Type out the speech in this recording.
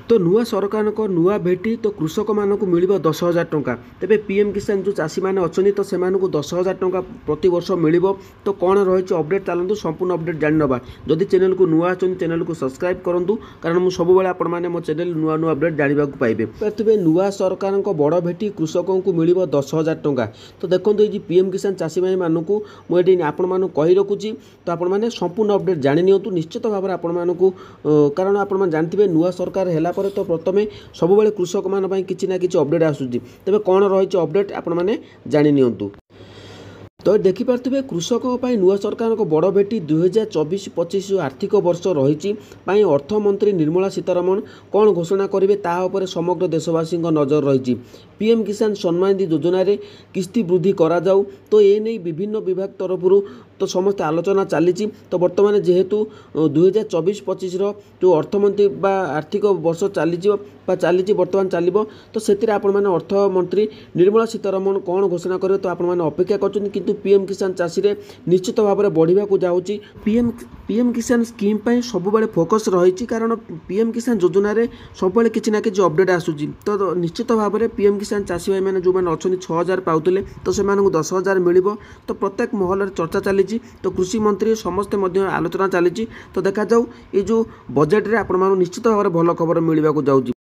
तो नुआ सरकार नुआ भेटी तो कृषक मानक मिल 10,000 टंका तेरे पीएम किसान जो चाषी मैंने अच्छी तो से 10,000 टंका प्रति वर्ष मिल तो कौन रही अपडेट चलतु संपूर्ण अपडेट जानी ना जदि चैनल को नुआ अच्छे चैनल को सब्सक्राइब करूँ कारण मुझे सब आपने मो चैनल नुआ नुआ अपडेट जानवा पाइबे। तेरे नुआ सरकार बड़ भेटी कृषकों को मिल 10,000 टंका तो देखो ये पीएम किसान चाषी भाई मानक मुझे आपण कही रखुची तो आपने संपूर्ण अपडेट जाणी नियंतु निश्चित भाव में आपण कारण आप जानते नुआ सरकार है तो प्रथम सब कृषक मान किसी ना कि अपडेट आसूँ तेज कौन रही अपडेट आपण मैंने जाणी नियंतु। तो देखिपे कृषकों नुआ सरकार बड़ भेटी 2024-25 आर्थिक वर्ष रही अर्थमंत्री निर्मला सीतारमण कौन घोषणा करेंगे तापर समग्र देशवासी नजर रही। पीएम किसान सम्मान निधि योजना रे किस्ती वृद्धि करा जाऊ तो ये नहीं विभिन्न विभाग तरफ तो समस्त आलोचना चली। तो बर्तमान जेहेतु 2024-25 जो अर्थमंत्री बा आर्थिक वर्ष चली बर्तमान चलो तो से अर्थमंत्री निर्मला सीतारमण कौन घोषणा करेंगे तो आपने अपेक्षा कर पीएम किसान चाषी रे निश्चित भाव में बढ़ा जाऊँगी। पीएम किसान स्कीम सब फोकस रही कारण पीएम किसान योजना रे सब किसी ना कि अपडेट आसूँ तो निश्चित भाव में पीएम किसान चाषी भाई मैंने जो मैंने अच्छा 6,000 पाते तो से 10,000 मिल तो प्रत्येक महल चर्चा चली तो कृषि मंत्री समस्ते आलोचना चली तो देखा जाऊ ये जो बजेट रे आपण निश्चित भाव में भल खबर मिलवा जाऊँगी।